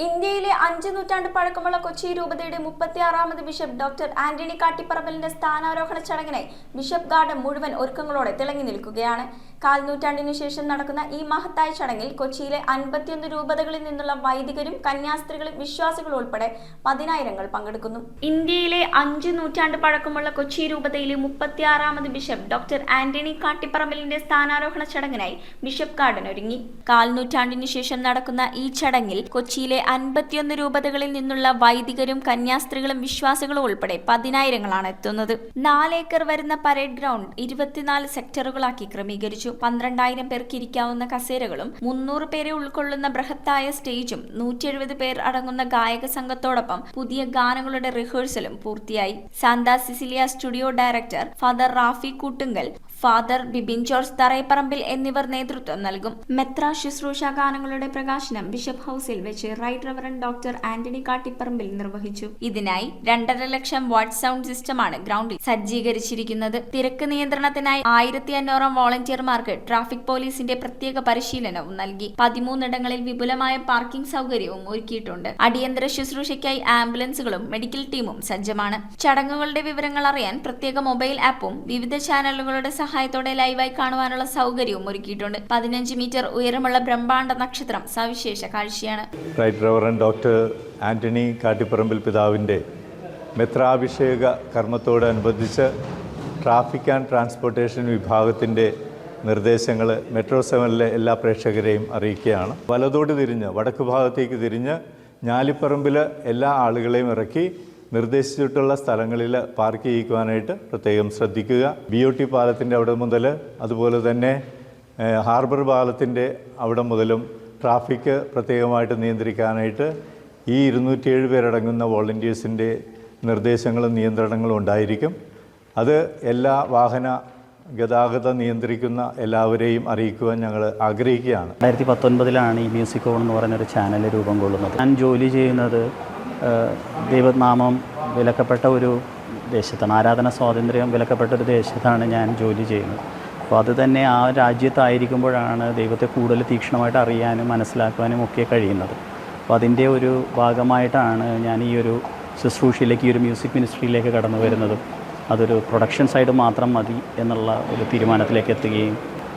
ഇന്ത്യയിലെ 5 നൂറ്റാണ്ട് പഴക്കമുള്ള കൊച്ചി രൂപതയുടെ 36ാമത് ബിഷപ്പ് ഡോക്ടർ ആന്റണി കാട്ടിപ്പറമ്പലിന്റെ സ്ഥാനാരോഹണ ചടങ്ങിനായി ബിഷപ്പ് ഗാർഡൻ മുഴുവൻ ഒരുക്കങ്ങളോടെ തിളങ്ങി നിൽക്കുകയാണ്. കാൽനൂറ്റാണ്ടിനു ശേഷം നടക്കുന്ന ഈ മഹത്തായ ചടങ്ങിൽ കൊച്ചിയിലെ 51 രൂപതകളിൽ നിന്നുള്ള വൈദികരും കന്യാസ്ത്രീകളും വിശ്വാസികളും ഉൾപ്പെടെ പതിനായിരങ്ങൾ പങ്കെടുക്കുന്നു. ഇന്ത്യയിലെ 5 നൂറ്റാണ്ട് പഴക്കമുള്ള കൊച്ചി രൂപതയിലെ 36ാമത് ബിഷപ്പ് ഡോക്ടർ ആന്റണി കാട്ടിപ്പറമ്പലിന്റെ സ്ഥാനാരോഹണ ചടങ്ങിനായി ബിഷപ്പ് ഗാർഡൻ ഒരുങ്ങി. കാൽനൂറ്റാണ്ടിനു ശേഷം നടക്കുന്ന ഈ ചടങ്ങിൽ കൊച്ചിയിലെ 51 രൂപതകളിൽ നിന്നുള്ള വൈദികരും കന്യാസ്ത്രീകളും വിശ്വാസികളും ഉൾപ്പെടെ പതിനായിരങ്ങളാണ് എത്തുന്നത്. 4 ഏക്കർ വരുന്ന പരേഡ് ഗ്രൗണ്ട് 24 സെക്ടറുകളാക്കി ക്രമീകരിച്ചു. 12,000 പേർക്ക് ഇരിക്കാവുന്ന കസേരകളും 300 പേരെ ഉൾക്കൊള്ളുന്ന ബൃഹത്തായ സ്റ്റേജും 170 പേർ അടങ്ങുന്ന ഗായക സംഘത്തോടൊപ്പം പുതിയ ഗാനങ്ങളുടെ റിഹേഴ്സലും പൂർത്തിയായി. Santa Cecilia studio director father Rafi Koottunkal, father Bibin George Tharaiparambil എന്നിവർ നേതൃത്വം നൽകും. മെത്ര ശുശ്രൂഷ ഗാനങ്ങളുടെ പ്രകാശനം ബിഷപ്പ് ഹൌസിൽ വെച്ച് റൈറ്റ് റവറന്റ് ഡോക്ടർ ആന്റണി കാട്ടിപ്പറമ്പിൽ നിർവഹിച്ചു. ഇതിനായി 2.5 ലക്ഷം വാട്ട് സൗണ്ട് സിസ്റ്റമാണ് ഗ്രൗണ്ടിൽ സജ്ജീകരിച്ചിരിക്കുന്നത്. തിരക്ക് നിയന്ത്രണത്തിനായി 1500 വോളണ്ടിയർമാർക്ക് ട്രാഫിക് പോലീസിന്റെ പ്രത്യേക പരിശീലനവും നൽകി. 13 ഇടങ്ങളിൽ വിപുലമായ പാർക്കിംഗ് സൗകര്യവും ഒരുക്കിയിട്ടുണ്ട്. അടിയന്തര ശുശ്രൂഷയ്ക്കായി ആംബുലൻസുകളും മെഡിക്കൽ ടീമും സജ്ജമാണ്. ചടങ്ങുകളുടെ വിവരങ്ങൾ അറിയാൻ പ്രത്യേക മൊബൈൽ ആപ്പും വിവിധ ചാനലുകളുടെ സഹായത്തോടെ ലൈവായി കാണുവാനുള്ള സൗകര്യവും ഒരുക്കിയിട്ടുണ്ട്. 15 മീറ്റർ ഉയരമുള്ള ബ്രഹ്മാണ്ഡ നക്ഷത്രം സവിശേഷ കാഴ്ചയാണ്. റൈറ്റ് റവറന്റ് ഡോക്ടർ ആന്റണി കാട്ടിപ്പറമ്പിൽ പിതാവിൻ്റെ മെത്രാഭിഷേക കർമ്മത്തോടനുബന്ധിച്ച് ട്രാഫിക് ആൻഡ് ട്രാൻസ്പോർട്ടേഷൻ വിഭാഗത്തിൻ്റെ നിർദ്ദേശങ്ങൾ മെട്രോ 7-ലെ എല്ലാ പ്രേക്ഷകരെയും അറിയിക്കുകയാണ്. വലതോട് തിരിഞ്ഞ് വടക്ക് ഭാഗത്തേക്ക് തിരിഞ്ഞ് ഞാലിപ്പറമ്പിൽ എല്ലാ ആളുകളെയും ഇറക്കി നിർദ്ദേശിച്ചിട്ടുള്ള സ്ഥലങ്ങളിൽ പാർക്ക് ചെയ്യിക്കുവാനായിട്ട് പ്രത്യേകം ശ്രദ്ധിക്കുക. BOT പാലത്തിൻ്റെ അവിടെ മുതൽ അതുപോലെ തന്നെ ഹാർബർ പാലത്തിൻ്റെ അവിടെ മുതലും ട്രാഫിക് പ്രത്യേകമായിട്ട് നിയന്ത്രിക്കാനായിട്ട് ഈ 207 പേരടങ്ങുന്ന വോളണ്ടിയേഴ്സിൻ്റെ നിർദ്ദേശങ്ങളും നിയന്ത്രണങ്ങളും ഉണ്ടായിരിക്കും. അത് എല്ലാ വാഹന ഗതാഗതം നിയന്ത്രിക്കുന്ന എല്ലാവരെയും അറിയിക്കുവാൻ ഞങ്ങൾ ആഗ്രഹിക്കുകയാണ്. 2019 ഈ മ്യൂസിക് ഓൺ എന്ന് പറയുന്നൊരു ചാനൽ രൂപം കൊള്ളുന്നത്. ഞാൻ ജോലി ചെയ്യുന്നത് ദൈവനാമം വിലക്കപ്പെട്ട ഒരു ദേശത്താണ്. ആരാധന സ്വാതന്ത്ര്യം വിലക്കപ്പെട്ട ഒരു ദേശത്താണ് ഞാൻ ജോലി ചെയ്യുന്നത്. അപ്പോൾ അത് തന്നെ ആ രാജ്യത്തായിരിക്കുമ്പോഴാണ് ദൈവത്തെ കൂടുതൽ തീക്ഷ്ണമായിട്ട് അറിയാനും മനസ്സിലാക്കുവാനും ഒക്കെ കഴിയുന്നത്. അപ്പോൾ അതിൻ്റെ ഒരു ഭാഗമായിട്ടാണ് ഞാൻ ഈ ഒരു ശുശ്രൂഷയിലേക്ക്, ഈ ഒരു മ്യൂസിക് മിനിസ്ട്രിയിലേക്ക് കടന്നു വരുന്നതും അതൊരു പ്രൊഡക്ഷൻ സൈഡ് മാത്രം മതി എന്നുള്ള ഒരു തീരുമാനത്തിലേക്ക് എത്തുകയും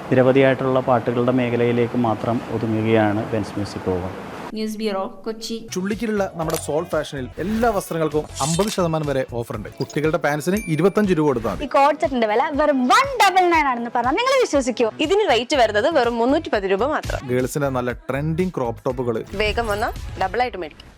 നിരവധിയായിട്ടുള്ള പാട്ടുകളുടെ മേഖലയിലേക്ക് മാത്രം ഒതുങ്ങുകയാണ് Bens music over. News bureau, Kochi. ചുള്ളിക്കിലുള്ള നമ്മുടെ സോൾ ഫാഷനിൽ എല്ലാ വസ്ത്രങ്ങൾക്കും 50% വരെ ഓഫർ ഉണ്ട്. കുട്ടികളുടെ പാൻസിന് 25 രൂപ കൊടുത്താൽ ഈ കോഡ് സെറ്റിന്റെ വില വെറും 199 ആണെന്ന് പറഞ്ഞാൽ നിങ്ങൾ വിശ്വസിക്കുമോ? ഇതിന് റേറ്റ് വരുന്നത് വെറും 310 രൂപ മാത്രം. ഗേൾസിന്റെ നല്ല ട്രെൻഡിങ് ക്രോപ്പ് ടോപ്പുകൾ വേഗം വന്നാൽ ഡബിൾ ആയിട്ട് മേടിക്കും.